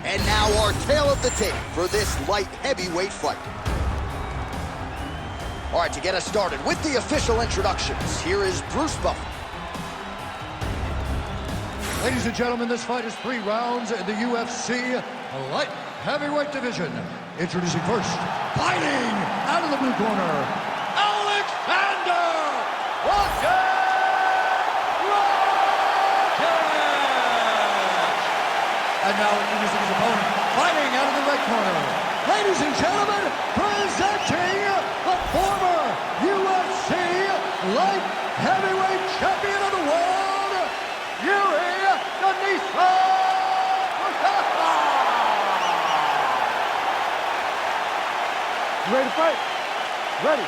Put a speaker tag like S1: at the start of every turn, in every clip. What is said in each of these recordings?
S1: And now our tale of the tape for this light heavyweight fight. All right, to get us started with the official introductions, here is Bruce Buffer.
S2: Ladies and gentlemen, this fight is 3 rounds in the UFC light heavyweight division. Introducing first, fighting out of the blue corner, Aleksandar Rakic! And now introducing his opponent, fighting out of the red corner. Ladies and gentlemen, presenting the former UFC light heavyweight champion of the world, Jiři Procházka!
S3: You ready to fight? Ready.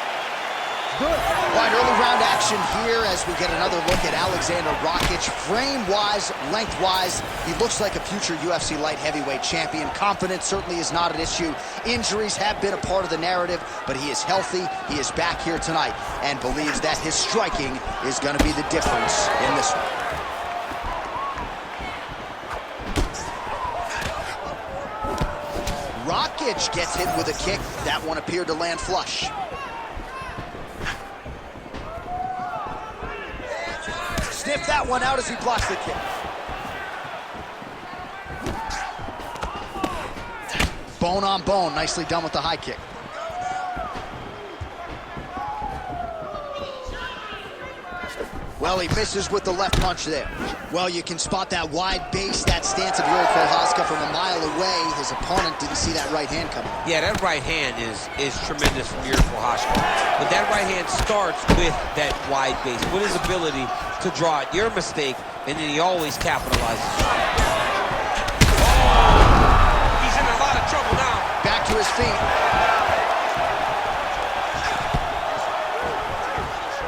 S3: Good.
S1: All right, early round action here as we get another look at Aleksandar Rakic. Frame-wise, length-wise, he looks like a future UFC light heavyweight champion. Confidence certainly is not an issue. Injuries have been a part of the narrative, but he is healthy. He is back here tonight and believes that his striking is going to be the difference in this one. Rakic gets hit with a kick. That one appeared to land flush. Sniffed that one out as he blocks the kick. Bone on bone, nicely done with the high kick. Well, he misses with the left punch there. Well, you can spot that wide base, that stance of Jiři Procházka from a mile away. His opponent didn't see that right hand coming.
S4: Yeah, that right hand is tremendous from Jiři Procházka. But that right hand starts with that wide base, with his ability to draw it. Your mistake, and then he always capitalizes. Oh, he's in a lot of trouble now.
S1: Back to his feet.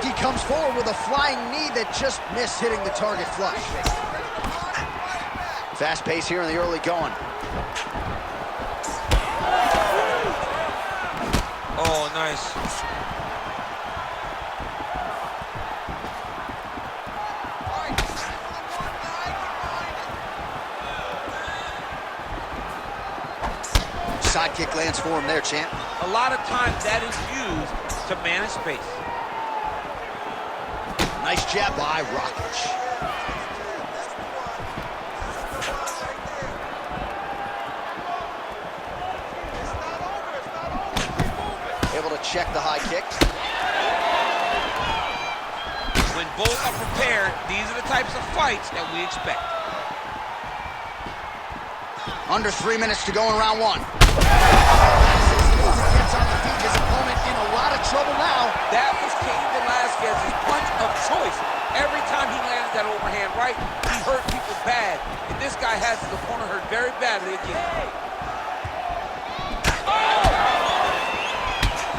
S1: He comes forward with a flying knee that just missed hitting the target flush. Fast pace here in the early going.
S4: Oh, nice.
S1: Side kick lands for him there, champ.
S4: A lot of times that is used to manage space.
S1: Nice jab by Rakic. Able to check the high kick.
S4: When both are prepared, these are the types of fights that we expect.
S1: Under 3 minutes to go in round 1. Gets on the feet, his opponent in a lot of trouble now.
S4: That was Cain Velasquez's punch of choice. Every time he landed that overhand right, he hurt people bad. And this guy has his opponent hurt very badly again.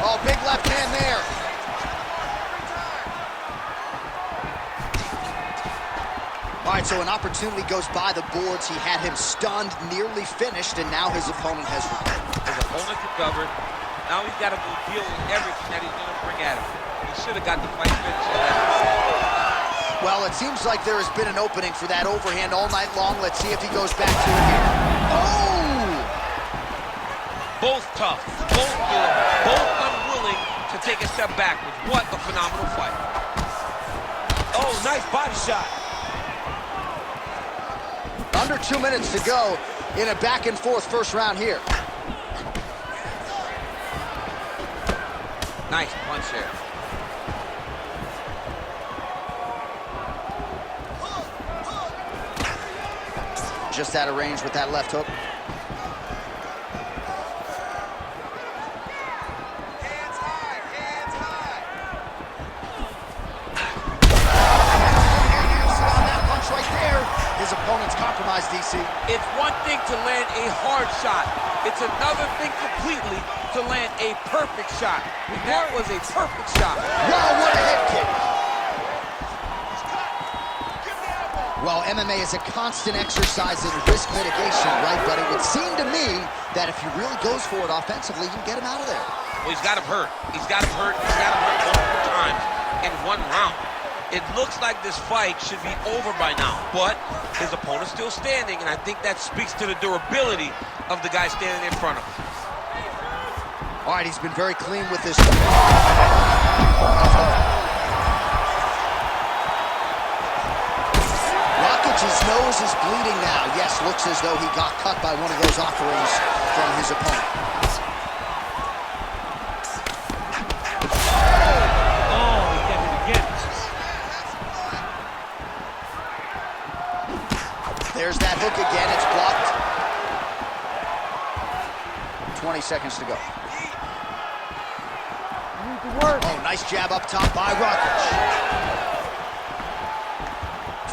S1: Oh, big left hand there. All right, so an opportunity goes by the boards. He had him stunned, nearly finished, and now his opponent has recovered.
S4: His opponent recovered. Now he's got to deal with everything that he's going to bring at him. He should have got the fight finished.
S1: Well, it seems like there has been an opening for that overhand all night long. Let's see if he goes back to it here. Oh!
S4: Both tough, both good, both unwilling to take a step backwards. What a phenomenal fight. Oh, nice body shot.
S1: Under 2 minutes to go in a back-and-forth first round here.
S4: Nice punch there.
S1: Just out of range with that left hook. His opponent's compromised, DC.
S4: It's one thing to land a hard shot. It's another thing completely to land a perfect shot. And that was a perfect shot.
S1: Wow, what a head kick. Well, MMA is a constant exercise in risk mitigation, right? But it would seem to me that if he really goes for it offensively, you can get him out of there.
S4: Well, he's got him hurt. He's got him hurt. He's got him hurt multiple times in one round. It looks like this fight should be over by now, but his opponent's still standing, and I think that speaks to the durability of the guy standing in front of him.
S1: All right, he's been very clean with this. Rakic's nose is bleeding now. Yes, looks as though he got cut by one of those offerings from his opponent.
S3: Oh, he did it again.
S1: There's that hook again. It's blocked. 20 seconds to go.
S3: You need to work.
S1: Oh, nice jab up top by Rakic.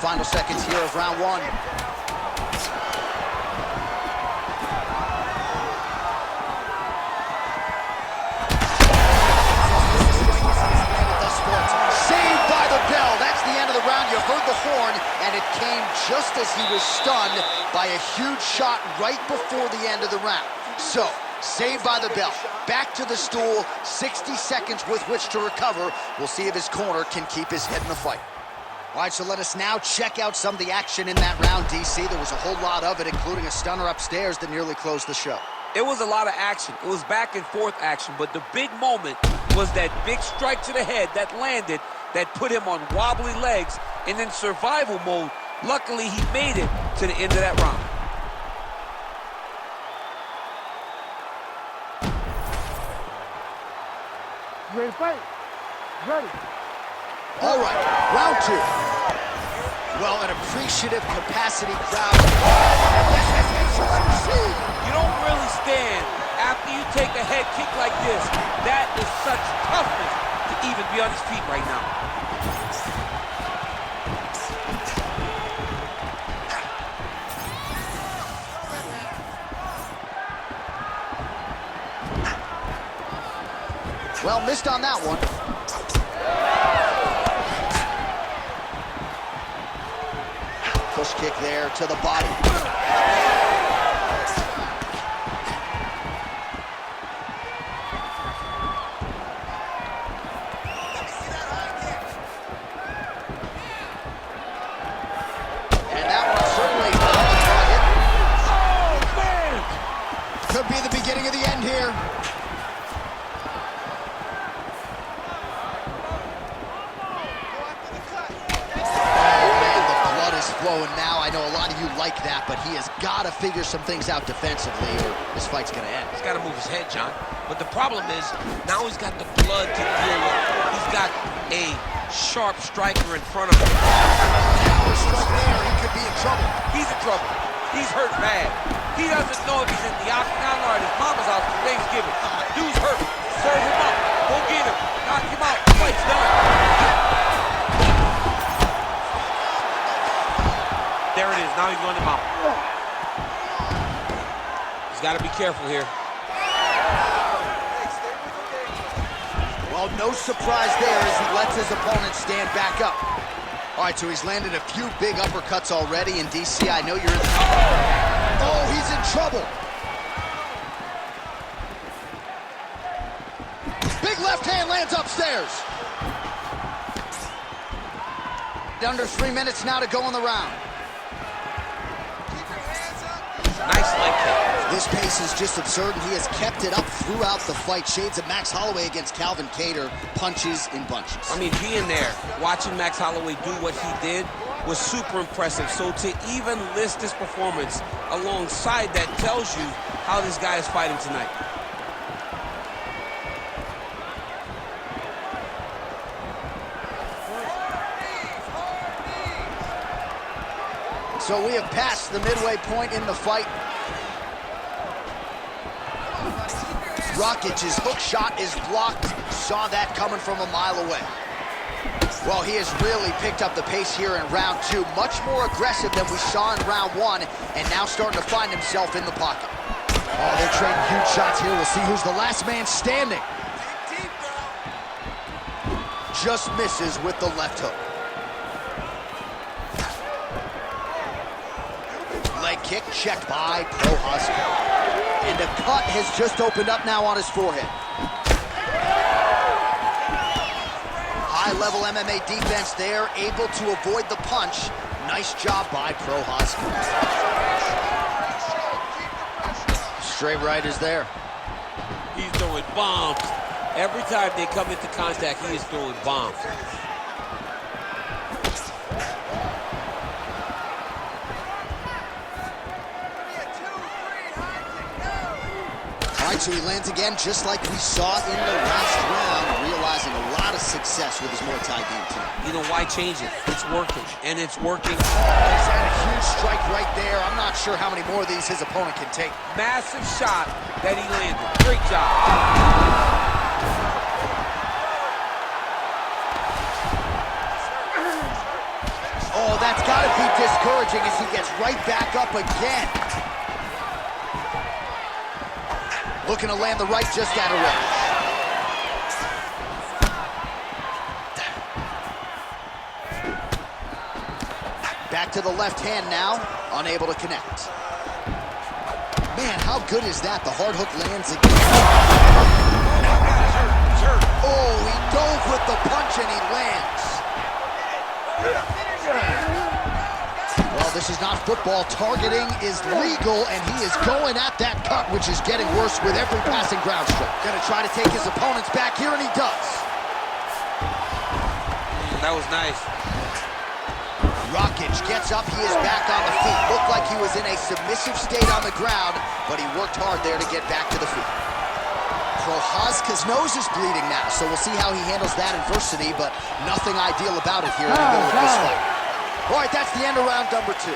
S1: Final seconds here of round one. Saved by the bell. That's the end of the round. You heard the horn, and it came just as he was stunned by a huge shot right before the end of the round. So, saved by the bell. Back to the stool. 60 seconds with which to recover. We'll see if his corner can keep his head in the fight. All right, so let us now check out some of the action in that round, DC. There was a whole lot of it, including a stunner upstairs that nearly closed the show.
S4: It was a lot of action. It was back and forth action, but the big moment was that big strike to the head that landed, that put him on wobbly legs, and in survival mode, luckily he made it to the end of that round.
S3: You ready to fight? Ready.
S1: All right, round two. Well, an appreciative capacity crowd.
S4: You don't really stand after you take a head kick like this. That is such toughness to even be on his feet right now.
S1: Well, missed on that one. Push kick there to the body. And that one certainly on the target.
S3: Oh, man!
S1: Could be the beginning of the end here. Flowing now. I know a lot of you like that, but he has got to figure some things out defensively or this fight's going to end.
S4: He's got to move his head, John. But the problem is, now he's got the blood to deal with. He's got a sharp striker in front of him.
S1: Now a strike there, he could be in trouble.
S4: He's in trouble. He's hurt bad. He doesn't know if he's in the octagon or at his mama's house for Thanksgiving. Dude's hurt. Serve him up. Go get him. Knock him out. The fight's done. There it is. Now he's going to mount. He's got to be careful here.
S1: Well, no surprise there as he lets his opponent stand back up. All right, so he's landed a few big uppercuts already in DC. I know you're in... Oh, he's in trouble. Big left hand lands upstairs. Under 3 minutes now to go in the round.
S4: Nice leg kick.
S1: This pace is just absurd, and he has kept it up throughout the fight. Shades of Max Holloway against Calvin Kattar, punches in bunches.
S4: I mean, being there, watching Max Holloway do what he did was super impressive. So to even list this performance alongside that tells you how this guy is fighting tonight.
S1: So we have passed the midway point in the fight. Rakic's hook shot is blocked. Saw that coming from a mile away. Well, he has really picked up the pace here in round two. Much more aggressive than we saw in round one, and now starting to find himself in the pocket. Oh, they're trading huge shots here. We'll see who's the last man standing. Just misses with the left hook. Leg kick checked by Procházka. And a cut has just opened up now on his forehead. High-level MMA defense there, able to avoid the punch. Nice job by Procházka. Straight right is there.
S4: He's throwing bombs. Every time they come into contact, he is throwing bombs.
S1: All right, so he lands again, just like we saw in the last round, realizing a lot of success with his Muay Thai game tonight.
S4: You know, why change it? It's working, and it's working.
S1: He's had a huge strike right there. I'm not sure how many more of these his opponent can take.
S4: Massive shot that he landed. Great job.
S1: Oh, that's got to be discouraging as he gets right back up again. Looking to land the right, just got a rush. Back to the left hand now, unable to connect. Man, how good is that? The hard hook lands again. Oh, he dove with the punch and he lands. Well, this is not football. Targeting is legal, and he is going at that cut, which is getting worse with every passing ground stroke. Gonna try to take his opponents back here, and he does.
S4: That was nice.
S1: Rakic gets up, he is back on the feet. Looked like he was in a submissive state on the ground, but he worked hard there to get back to the feet. Procházka's nose is bleeding now, so we'll see how he handles that adversity, but nothing ideal about it here in the middle of this fight. All right, that's the end of round number 2.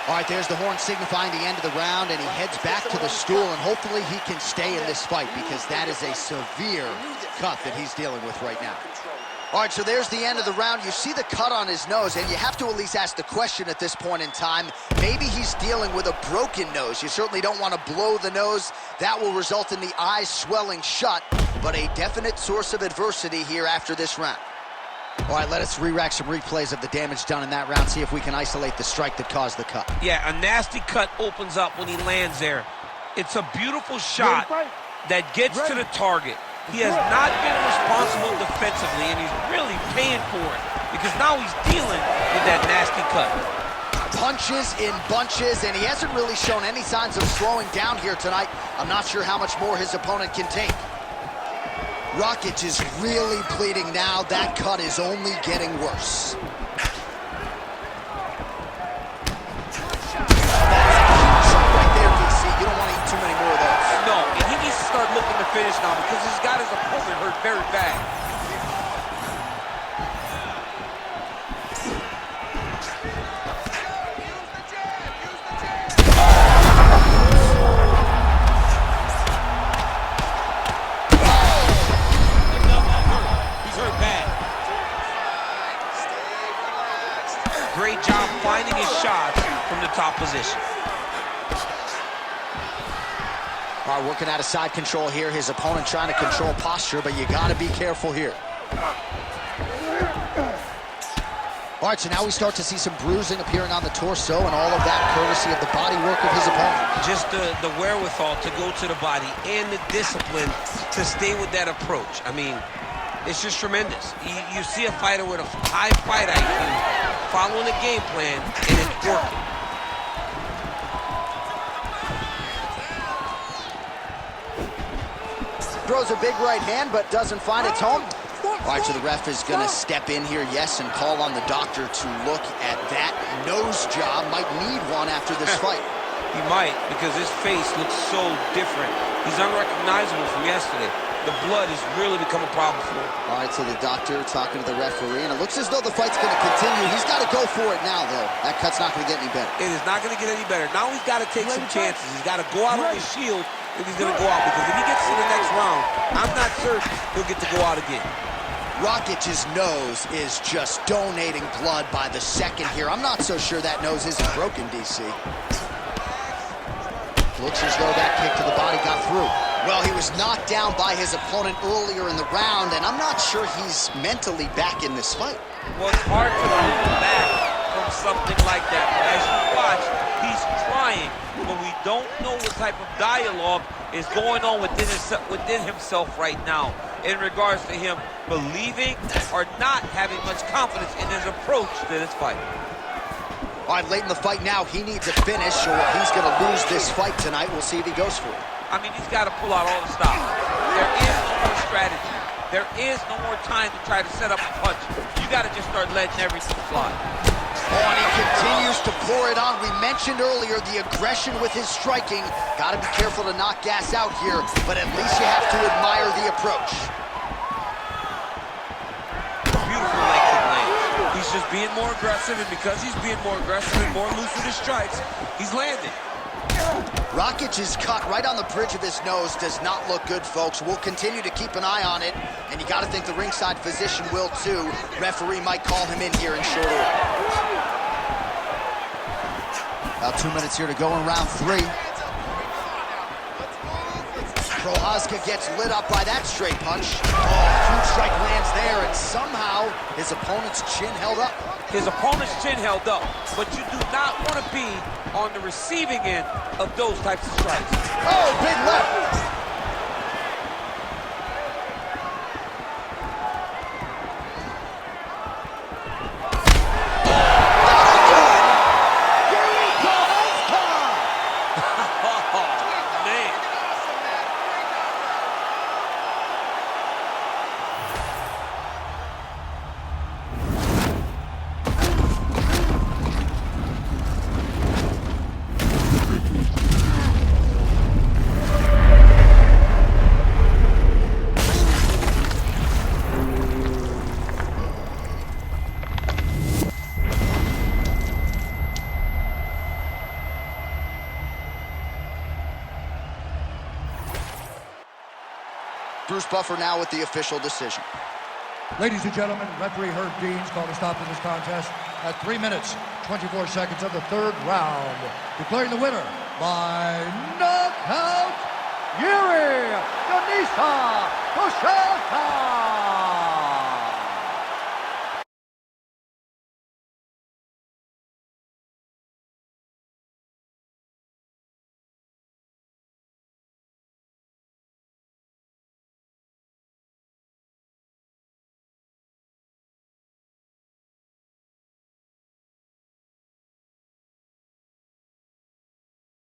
S1: All right, there's the horn signifying the end of the round, and he heads back to the stool, and hopefully he can stay in this fight because that is a severe cut that he's dealing with right now. All right, so there's the end of the round. You see the cut on his nose, and you have to at least ask the question at this point in time. Maybe he's dealing with a broken nose. You certainly don't want to blow the nose. That will result in the eyes swelling shut, but a definite source of adversity here after this round. All right, let us re-rack some replays of the damage done in that round, see if we can isolate the strike that caused the cut.
S4: Yeah, a nasty cut opens up when he lands there. It's a beautiful shot that gets to the target. He has not been responsible defensively, and he's really paying for it because now he's dealing with that nasty cut.
S1: Punches in bunches, and he hasn't really shown any signs of slowing down here tonight. I'm not sure how much more his opponent can take. Rakic is really bleeding now. That cut is only getting worse. That's a huge shot right there, DC. You don't want to eat too many more of those.
S4: No, and he needs to start looking to finish now because he's got his opponent hurt very bad. Great job finding his shots from the top position.
S1: All right, working out of side control here. His opponent trying to control posture, but you got to be careful here. All right, so now we start to see some bruising appearing on the torso, and all of that courtesy of the body work of his opponent.
S4: Just the wherewithal to go to the body and the discipline to stay with that approach. I mean, it's just tremendous. You see a fighter with a high fight IQ following a game plan, and it's working.
S1: Throws a big right hand, but doesn't find its home. All right, so the ref is going to step in here, yes, and call on the doctor to look at that nose job. Might need one after this fight.
S4: He might, because his face looks so different. He's unrecognizable from yesterday. The blood has really become a problem for him.
S1: All right, so the doctor talking to the referee, and it looks as though the fight's going to continue. He's got to go for it now, though. That cut's not going to get any better.
S4: It is not going to get any better. Now he's got to take some chances. He's got to go out on his shield if he's going to go out, because if he gets to the next round, I'm not certain he'll get to go out again.
S1: Rakic's nose is just donating blood by the second here. I'm not so sure that nose isn't broken, DC. Looks as though that kick to the body got through. Well, he was knocked down by his opponent earlier in the round, and I'm not sure he's mentally back in this fight.
S4: Well, it's hard to pull back from something like that. As you watch, he's trying, but we don't know what type of dialogue is going on within himself right now. in regards to him believing or not having much confidence in his approach to this fight.
S1: All right, late in the fight now, he needs a finish or he's going to lose this fight tonight. We'll see if he goes for it.
S4: I mean, he's got to pull out all the stops. There is no more strategy. There is no more time to try to set up a punch. You got to just start letting everything fly.
S1: Oh, and he continues to pour it on. We mentioned earlier the aggression with his striking. Got to be careful to knock gas out here, but at least you have to admire the approach.
S4: Beautiful leg kick land. He's just being more aggressive, and because he's being more aggressive and more loose with his strikes, he's landing.
S1: Rakic's cut right on the bridge of his nose does not look good, folks. We'll continue to keep an eye on it, and you got to think the ringside physician will too. Referee might call him in here in short order. About 2 minutes here to go in round 3. Procházka gets lit up by that straight punch. Oh, huge strike lands there, and somehow his opponent's chin held up.
S4: His opponent's chin held up, but you do not want to be on the receiving end of those types of strikes.
S1: Oh, big left. Bruce Buffer now with the official decision.
S2: Ladies and gentlemen, referee Herb Dean's called a stop to this contest at 3 minutes, 24 seconds of the third round, declaring the winner by knockout, Jiři Procházka.